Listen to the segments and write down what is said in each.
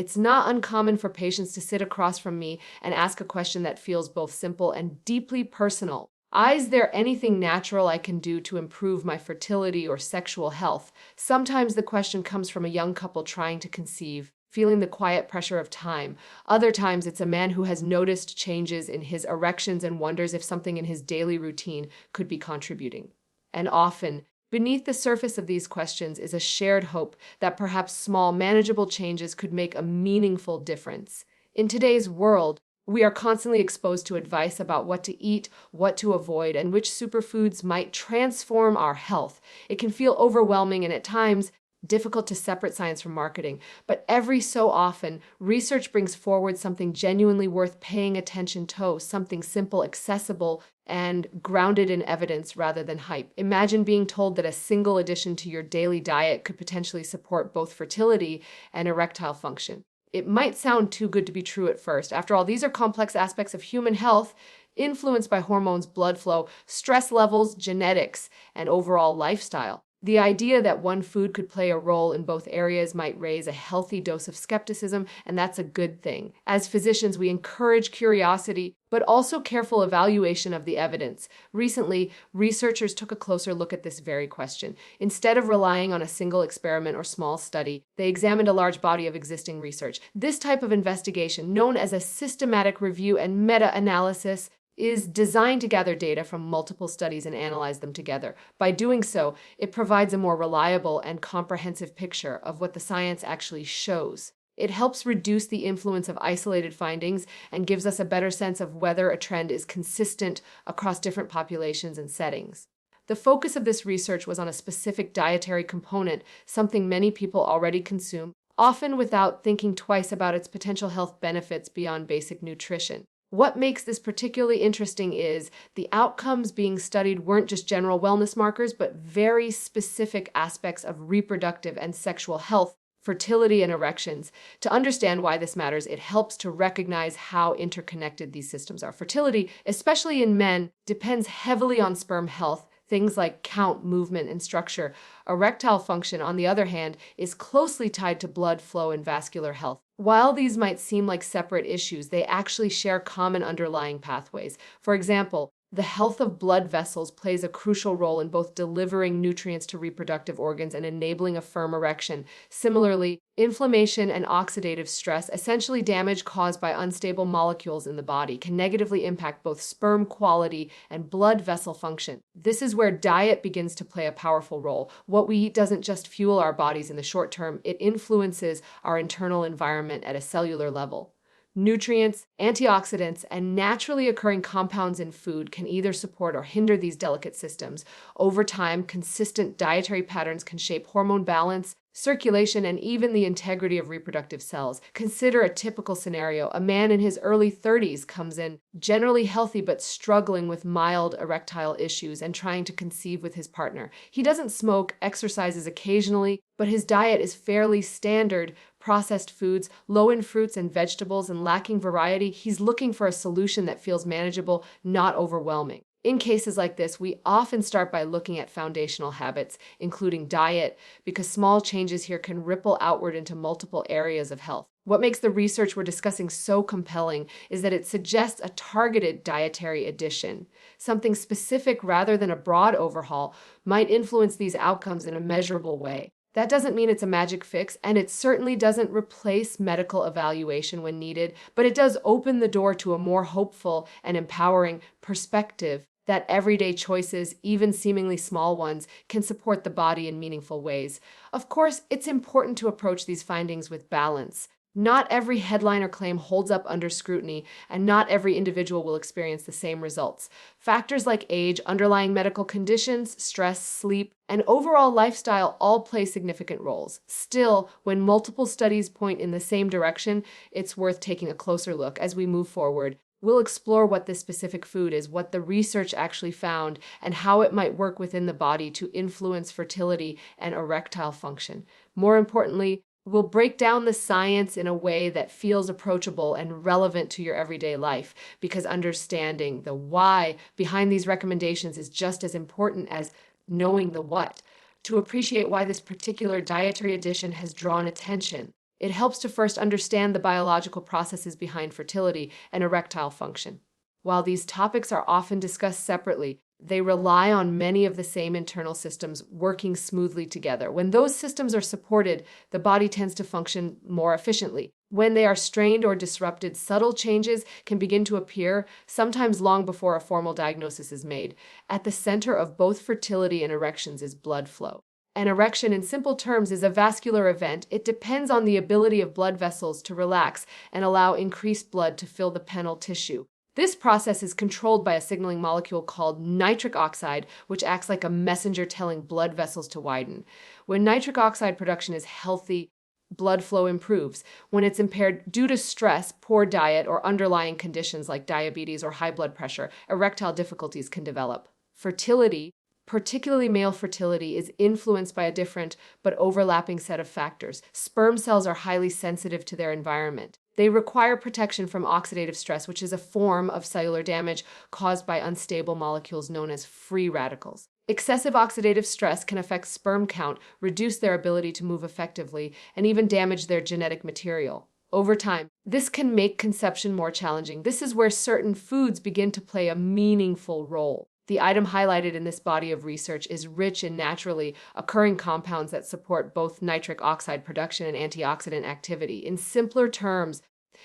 It's not uncommon for patients to sit across from me and ask a question that feels both simple and deeply personal. Is there anything natural I can do to improve my fertility or sexual health? Sometimes the question comes from a young couple trying to conceive, feeling the quiet pressure of time. Other times it's a man who has noticed changes in his erections and wonders if something in his daily routine could be contributing. And often, beneath the surface of these questions is a shared hope that perhaps small, manageable changes could make a meaningful difference. In today's world, we are constantly exposed to advice about what to eat, what to avoid, and which superfoods might transform our health. It can feel overwhelming and at times difficult to separate science from marketing, but every so often, research brings forward something genuinely worth paying attention to, something simple, accessible, and grounded in evidence rather than hype. Imagine being told that a single addition to your daily diet could potentially support both fertility and erectile function. It might sound too good to be true at first. After all, these are complex aspects of human health influenced by hormones, blood flow, stress levels, genetics, and overall lifestyle. The idea that one food could play a role in both areas might raise a healthy dose of skepticism, and that's a good thing. As physicians, we encourage curiosity, but also careful evaluation of the evidence. Recently, researchers took a closer look at this very question. Instead of relying on a single experiment or small study, they examined a large body of existing research. This type of investigation, known as a systematic review and meta-analysis, is designed to gather data from multiple studies and analyze them together. By doing so, it provides a more reliable and comprehensive picture of what the science actually shows. It helps reduce the influence of isolated findings and gives us a better sense of whether a trend is consistent across different populations and settings. The focus of this research was on a specific dietary component, something many people already consume, often without thinking twice about its potential health benefits beyond basic nutrition. What makes this particularly interesting is the outcomes being studied weren't just general wellness markers, but very specific aspects of reproductive and sexual health, fertility, and erections. To understand why this matters, it helps to recognize how interconnected these systems are. Fertility, especially in men, depends heavily on sperm health. Things like count, movement, and structure. Erectile function, on the other hand, is closely tied to blood flow and vascular health. While these might seem like separate issues, they actually share common underlying pathways. For example, the health of blood vessels plays a crucial role in both delivering nutrients to reproductive organs and enabling a firm erection. Similarly, inflammation and oxidative stress, essentially damage caused by unstable molecules in the body, can negatively impact both sperm quality and blood vessel function. This is where diet begins to play a powerful role. What we eat doesn't just fuel our bodies in the short term, it influences our internal environment at a cellular level. Nutrients, antioxidants, and naturally occurring compounds in food can either support or hinder these delicate systems. Over time, consistent dietary patterns can shape hormone balance, circulation, and even the integrity of reproductive cells. Consider a typical scenario. A man in his early 30s comes in generally healthy but struggling with mild erectile issues and trying to conceive with his partner. He doesn't smoke, exercises occasionally, but his diet is fairly standard: processed foods, low in fruits and vegetables, and lacking variety. He's looking for a solution that feels manageable, not overwhelming. In cases like this, we often start by looking at foundational habits, including diet, because small changes here can ripple outward into multiple areas of health. What makes the research we're discussing so compelling is that it suggests a targeted dietary addition. Something specific rather than a broad overhaul might influence these outcomes in a measurable way. That doesn't mean it's a magic fix, and it certainly doesn't replace medical evaluation when needed, but it does open the door to a more hopeful and empowering perspective that everyday choices, even seemingly small ones, can support the body in meaningful ways. Of course, it's important to approach these findings with balance. Not every headline or claim holds up under scrutiny, and not every individual will experience the same results. Factors like age, underlying medical conditions, stress, sleep, and overall lifestyle all play significant roles. Still, when multiple studies point in the same direction, it's worth taking a closer look. As we move forward, we'll explore what this specific food is, what the research actually found, and how it might work within the body to influence fertility and erectile function. More importantly, we'll break down the science in a way that feels approachable and relevant to your everyday life, because understanding the why behind these recommendations is just as important as knowing the what. To appreciate why this particular dietary addition has drawn attention, It helps to first understand the biological processes behind fertility and erectile function. While these topics are often discussed separately, they rely on many of the same internal systems working smoothly together. When those systems are supported, the body tends to function more efficiently. When they are strained or disrupted, subtle changes can begin to appear, sometimes long before a formal diagnosis is made. At the center of both fertility and erections is blood flow. An erection, in simple terms, is a vascular event. It depends on the ability of blood vessels to relax and allow increased blood to fill the penile tissue. This process is controlled by a signaling molecule called nitric oxide, which acts like a messenger telling blood vessels to widen. When nitric oxide production is healthy, blood flow improves. When it's impaired due to stress, poor diet, or underlying conditions like diabetes or high blood pressure, erectile difficulties can develop. Fertility, particularly male fertility, is influenced by a different but overlapping set of factors. Sperm cells are highly sensitive to their environment. They require protection from oxidative stress, which is a form of cellular damage caused by unstable molecules known as free radicals. Excessive oxidative stress can affect sperm count, reduce their ability to move effectively, and even damage their genetic material. Over time, this can make conception more challenging. This is where certain foods begin to play a meaningful role. The item highlighted in this body of research is rich in naturally occurring compounds that support both nitric oxide production and antioxidant activity. In simpler terms,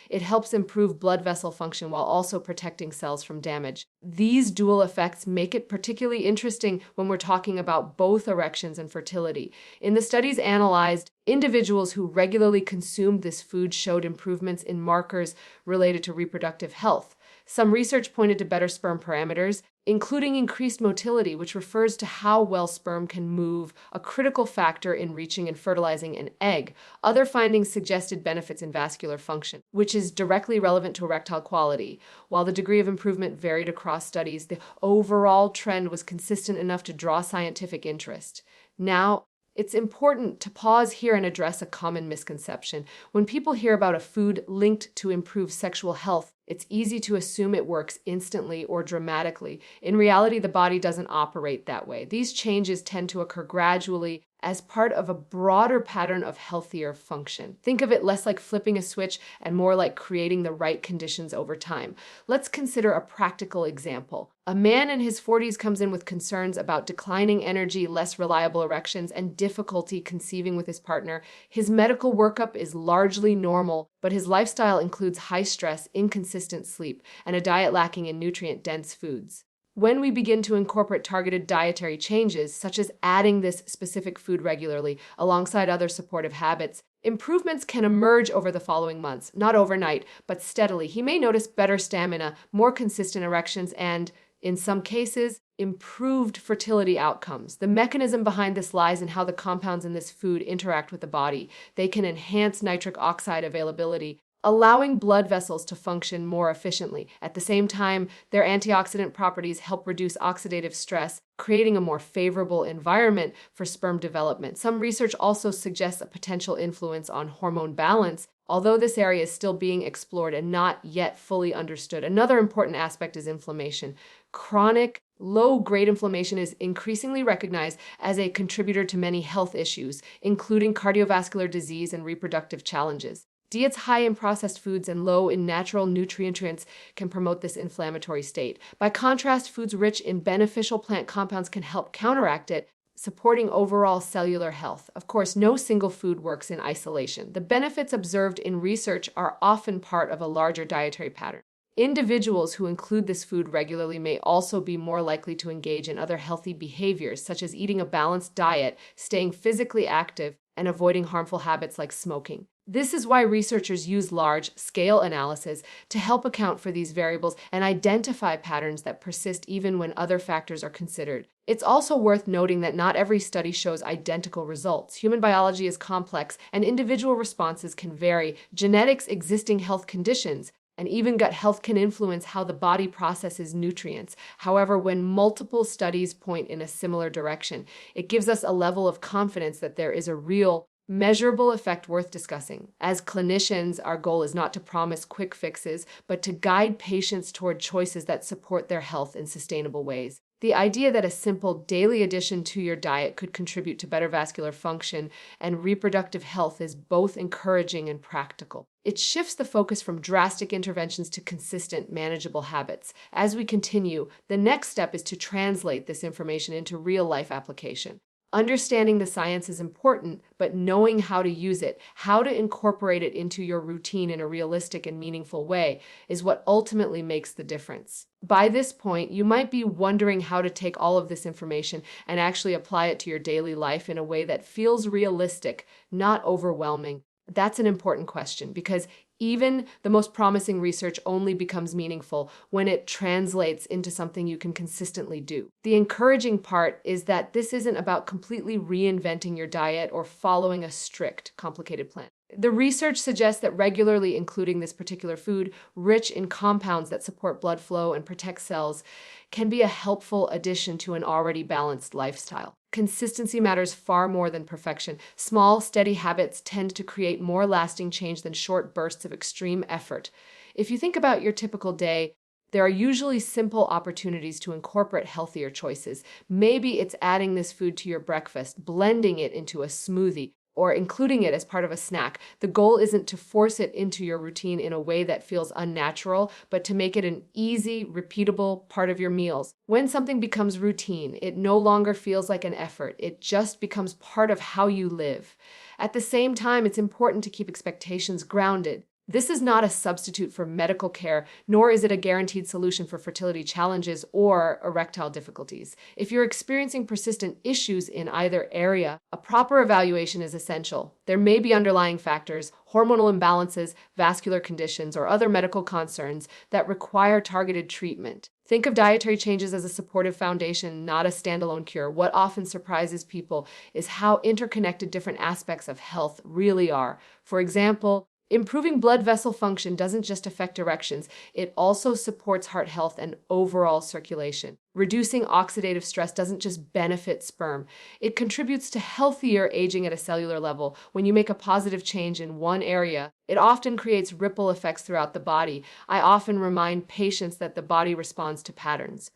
it helps improve blood vessel function while also protecting cells from damage. These dual effects make it particularly interesting when we're talking about both erections and fertility. In the studies analyzed, individuals who regularly consumed this food showed improvements in markers related to reproductive health. Some research pointed to better sperm parameters, including increased motility, which refers to how well sperm can move, a critical factor in reaching and fertilizing an egg. Other findings suggested benefits in vascular function, which is directly relevant to erectile quality. While the degree of improvement varied across studies, the overall trend was consistent enough to draw scientific interest. Now, it's important to pause here and address a common misconception. When people hear about a food linked to improve sexual health, it's easy to assume it works instantly or dramatically. In reality, the body doesn't operate that way. These changes tend to occur gradually as part of a broader pattern of healthier function. Think of it less like flipping a switch and more like creating the right conditions over time. Let's consider a practical example. A man in his 40s comes in with concerns about declining energy, less reliable erections, and difficulty conceiving with his partner. His medical workup is largely normal, but his lifestyle includes high stress, inconsistent sleep, and a diet lacking in nutrient-dense foods. When we begin to incorporate targeted dietary changes, such as adding this specific food regularly alongside other supportive habits, improvements can emerge over the following months, not overnight, but steadily. He may notice better stamina, more consistent erections, and, in some cases, improved fertility outcomes. The mechanism behind this lies in how the compounds in this food interact with the body. They can enhance nitric oxide availability, allowing blood vessels to function more efficiently. At the same time, their antioxidant properties help reduce oxidative stress, creating a more favorable environment for sperm development. Some research also suggests a potential influence on hormone balance, although this area is still being explored and not yet fully understood. Another important aspect is inflammation. Chronic, low-grade inflammation is increasingly recognized as a contributor to many health issues, including cardiovascular disease and reproductive challenges. Diets high in processed foods and low in natural nutrients can promote this inflammatory state. By contrast, foods rich in beneficial plant compounds can help counteract it, supporting overall cellular health. Of course, no single food works in isolation. The benefits observed in research are often part of a larger dietary pattern. Individuals who include this food regularly may also be more likely to engage in other healthy behaviors, such as eating a balanced diet, staying physically active, and avoiding harmful habits like smoking. This is why researchers use large-scale analysis to help account for these variables and identify patterns that persist even when other factors are considered. It's also worth noting that not every study shows identical results. Human biology is complex, and individual responses can vary. Genetics, existing health conditions, and even gut health can influence how the body processes nutrients. However, when multiple studies point in a similar direction, it gives us a level of confidence that there is a real, measurable effect worth discussing. As clinicians, our goal is not to promise quick fixes, but to guide patients toward choices that support their health in sustainable ways. The idea that a simple daily addition to your diet could contribute to better vascular function and reproductive health is both encouraging and practical. It shifts the focus from drastic interventions to consistent, manageable habits. As we continue, the next step is to translate this information into real-life application. Understanding the science is important, but knowing how to use it, how to incorporate it into your routine in a realistic and meaningful way, is what ultimately makes the difference. By this point, you might be wondering how to take all of this information and actually apply it to your daily life in a way that feels realistic, not overwhelming. That's an important question because even the most promising research only becomes meaningful when it translates into something you can consistently do. The encouraging part is that this isn't about completely reinventing your diet or following a strict, complicated plan. The research suggests that regularly including this particular food, rich in compounds that support blood flow and protect cells, can be a helpful addition to an already balanced lifestyle. Consistency matters far more than perfection. Small, steady habits tend to create more lasting change than short bursts of extreme effort. If you think about your typical day, there are usually simple opportunities to incorporate healthier choices. Maybe it's adding this food to your breakfast, blending it into a smoothie, or including it as part of a snack. The goal isn't to force it into your routine in a way that feels unnatural, but to make it an easy, repeatable part of your meals. When something becomes routine, it no longer feels like an effort. It just becomes part of how you live. At the same time, it's important to keep expectations grounded. This is not a substitute for medical care, nor is it a guaranteed solution for fertility challenges or erectile difficulties. If you're experiencing persistent issues in either area, a proper evaluation is essential. There may be underlying factors, hormonal imbalances, vascular conditions, or other medical concerns that require targeted treatment. Think of dietary changes as a supportive foundation, not a standalone cure. What often surprises people is how interconnected different aspects of health really are. For example, improving blood vessel function doesn't just affect erections, it also supports heart health and overall circulation. Reducing oxidative stress doesn't just benefit sperm, it contributes to healthier aging at a cellular level. When you make a positive change in one area, it often creates ripple effects throughout the body. I often remind patients that the body responds to patterns.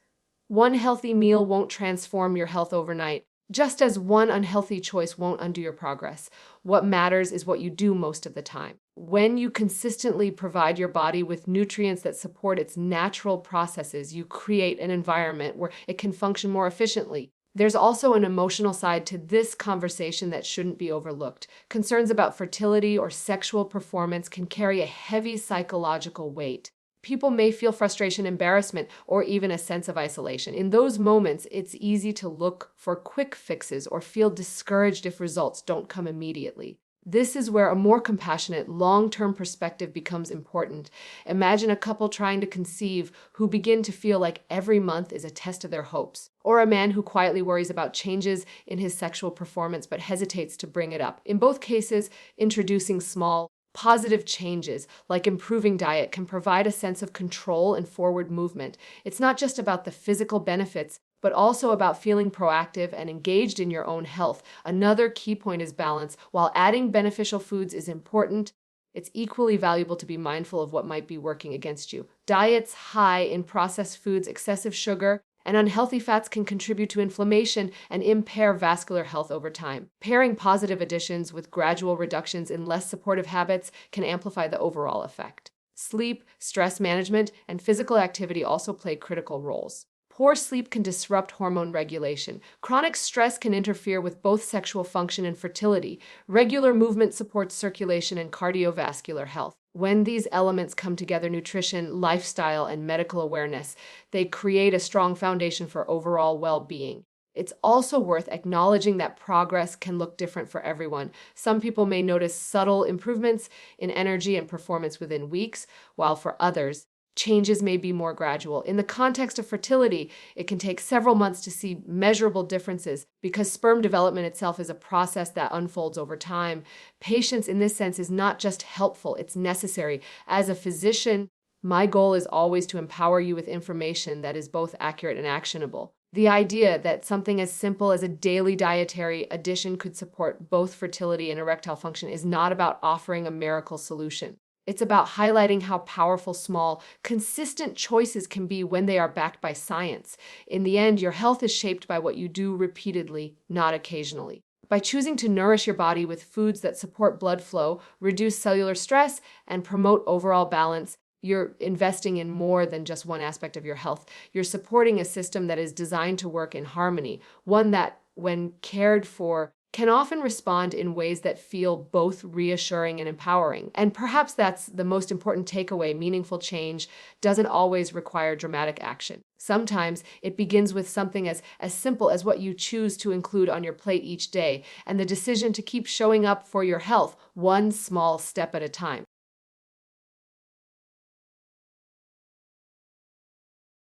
One healthy meal won't transform your health overnight, just as one unhealthy choice won't undo your progress. What matters is what you do most of the time. When you consistently provide your body with nutrients that support its natural processes, you create an environment where it can function more efficiently. There's also an emotional side to this conversation that shouldn't be overlooked. Concerns about fertility or sexual performance can carry a heavy psychological weight. People may feel frustration, embarrassment, or even a sense of isolation. In those moments, it's easy to look for quick fixes or feel discouraged if results don't come immediately. This is where a more compassionate, long-term perspective becomes important. Imagine a couple trying to conceive who begin to feel like every month is a test of their hopes, or a man who quietly worries about changes in his sexual performance but hesitates to bring it up. In both cases, introducing small, positive changes, like improving diet, can provide a sense of control and forward movement. It's not just about the physical benefits, but also about feeling proactive and engaged in your own health. Another key point is balance. While adding beneficial foods is important, it's equally valuable to be mindful of what might be working against you. Diets high in processed foods, excessive sugar, and unhealthy fats can contribute to inflammation and impair vascular health over time. Pairing positive additions with gradual reductions in less supportive habits can amplify the overall effect. Sleep, stress management, and physical activity also play critical roles. Poor sleep can disrupt hormone regulation. Chronic stress can interfere with both sexual function and fertility. Regular movement supports circulation and cardiovascular health. When these elements come together, nutrition, lifestyle, and medical awareness, they create a strong foundation for overall well-being. It's also worth acknowledging that progress can look different for everyone. Some people may notice subtle improvements in energy and performance within weeks, while for others, changes may be more gradual. In the context of fertility, it can take several months to see measurable differences because sperm development itself is a process that unfolds over time. Patience in this sense is not just helpful, it's necessary. As a physician, my goal is always to empower you with information that is both accurate and actionable. The idea that something as simple as a daily dietary addition could support both fertility and erectile function is not about offering a miracle solution. It's about highlighting how powerful small, consistent choices can be when they are backed by science. In the end, your health is shaped by what you do repeatedly, not occasionally. By choosing to nourish your body with foods that support blood flow, reduce cellular stress, and promote overall balance, you're investing in more than just one aspect of your health. You're supporting a system that is designed to work in harmony, one that, when cared for, can often respond in ways that feel both reassuring and empowering. And perhaps that's the most important takeaway. Meaningful change doesn't always require dramatic action. Sometimes it begins with something as simple as what you choose to include on your plate each day, and the decision to keep showing up for your health one small step at a time.